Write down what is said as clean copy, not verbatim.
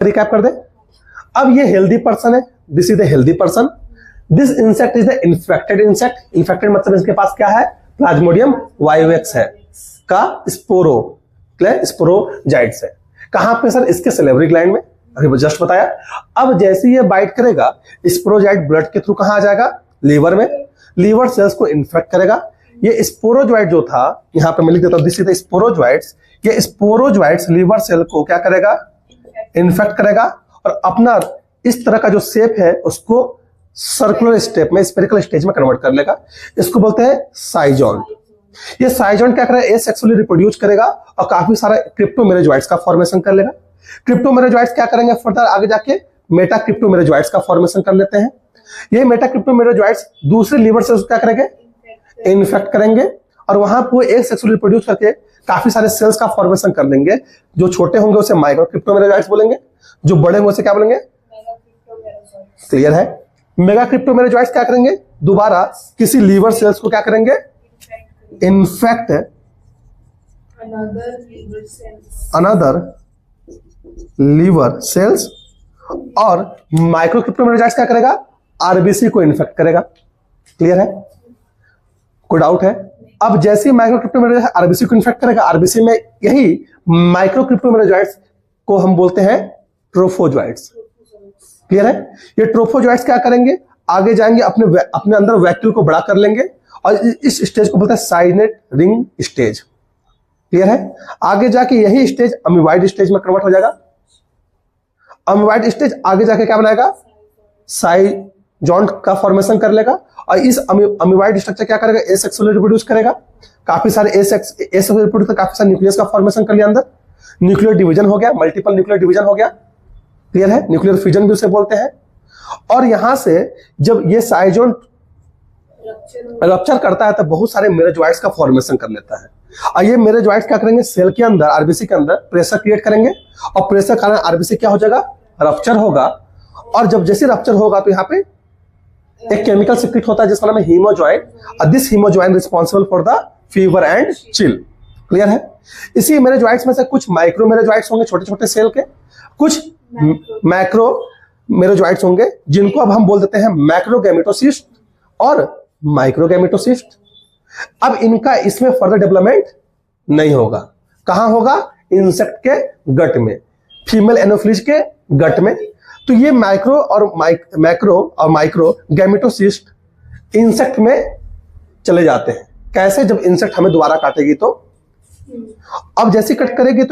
Recap कर दे। अब ये हेल्दी पर्सन है, this is the healthy person, this insect is the infected insect. Infected मतलब इसके पास क्या है, प्लाज्मोडियम वाइवेक्स है का स्पोरोजाइट्स है। कहां पे सर, इसके सैलिवरी ग्लैंड में, अभी जस्ट बताया। अब जैसे ये बाइट करेगा, स्पोरोजाइट ब्लड के थ्रू कहां आ जाएगा, लीवर में, लीवर सेल्स को इन्फेक्ट करेगा। ये स्पोरोजोइट जो था, यहां पे मैं लिख देता हूं, दिस इज द स्पोरोजोइट्स। ये स्पोरोजोइट्स लीवर सेल को क्या करेगा, इन्फेक्ट करेगा और अपना इस तरह का जो शेप है उसको सर्कुलर स्टेप में, स्फेरिकल स्टेज में कन्वर्ट कर लेगा। इसको बोलते हैं साइजोन। ये साइजोन क्या करेगा, एसेक्सुअली रिप्रोड्यूस करेगा और काफी सारा क्रिप्टोमेरोजोइट्स का फॉर्मेशन कर लेगा। क्रिप्टोमेरोजोइट्स क्या करेंगे, फर्दर आगे जाके मेटा क्रिप्टोमेरोजोइट्स का फॉर्मेशन कर लेते हैं। ये मेटा क्रिप्टोमेरोजोइट्स दूसरे लीवर सेल्स को क्या करेंगे, इन्फेक्ट करेंगे और वहां पर एक सेक्सुअली रिप्रोड्यूस करके काफी सारे सेल्स का फॉर्मेशन कर लेंगे। जो छोटे होंगे उसे माइक्रो क्रिप्टोमेरोजोइट्स बोलेंगे, जो बड़े होंगे उसे क्या बोलेंगे, क्लियर है। मेगा क्रिप्टोमेरोजोइट्स क्या करेंगे, दोबारा किसी लीवर सेल्स को क्या करेंगे, इन्फेक्ट अनदर लीवर सेल्स। और माइक्रो क्रिप्टोमेरोजोइट्स क्या करेगा, आरबीसी को इन्फेक्ट करेगा। क्लियर है, कोई डाउट है। अब जैसे ही माइक्रो क्रिप्टोमेरोजोइट्स आरबीसी को इन्फेक्ट करेगा, आरबीसी में यही माइक्रो क्रिप्टोमेरोजोइट्स को हम बोलते हैं ट्रोफोजोइट्स। क्लियर है। ये ट्रोफोजोइट्स क्या करेंगे, आगे जाएंगे, अपने अंदर वैक्यूल को बड़ा कर लेंगे और इस स्टेज को बोलते हैं साइनेट रिंग स्टेज। क्लियर है। आगे जाके यही स्टेज अमीबाइड स्टेज में कन्वर्ट हो जाएगा। अमीबाइड स्टेज आगे जाके क्या बनाएगा, साइजोन का फॉर्मेशन कर लेगा और इस अमीबाइड स्ट्रक्चर क्या करेगा, एसेक्सुअली रिप्रोड्यूस करेगा। काफी सारे एसेक्सुअली रिप्रोड्यूस कर काफी सारे न्यूक्लियस का फॉर्मेशन कर लिया, अंदर न्यूक्लियर डिवीजन हो गया, मल्टीपल न्यूक्लियर डिवीजन हो गया। क्लियर है, न्यूक्लियर फ्यूजन भी उसे बोलते हैं। और यहां से जब ये साइजोन रप्चर करता है तो बहुत सारे मेरोजोइट्स का फॉर्मेशन कर लेता है। और ये मेरोजोइट्स क्या करेंगे, सेल के अंदर, आरबीसी के अंदर प्रेशर क्रिएट करेंगे और प्रेशर के कारण आरबीसी क्या हो जाएगा, रप्चर होगा। और जब जैसे रप्चर होगा तो यहाँ पे एक केमिकल सिक्रेट होता है जिसका नाम है हीमोजॉइन, और this hemozoin responsible for the fever and chill. Clear है। इसी मेरोजोइट्स में से कुछ माइक्रो मेरोजोइट्स होंगे, छोटे छोटे सेल के, कुछ मैक्रो मेरोजोइट्स होंगे जिनको अब हम बोल देते हैं मैक्रोगैमेटोसिस्ट और माइक्रोगैमेटोसिस्ट। अब इनका इसमें फर्दर डेवलपमेंट नहीं होगा। कहां होगा, इंसेक्ट के गट में, फीमेल एनोफिलिस के गट में। तो ये मैक्रो और माइक्रो गैमेटोसिस्ट इंसेक्ट में चले जाते हैं। कैसे, जब इंसेक्ट हमें दोबारा काटेगी तो। अब जैसे कट करेगी तो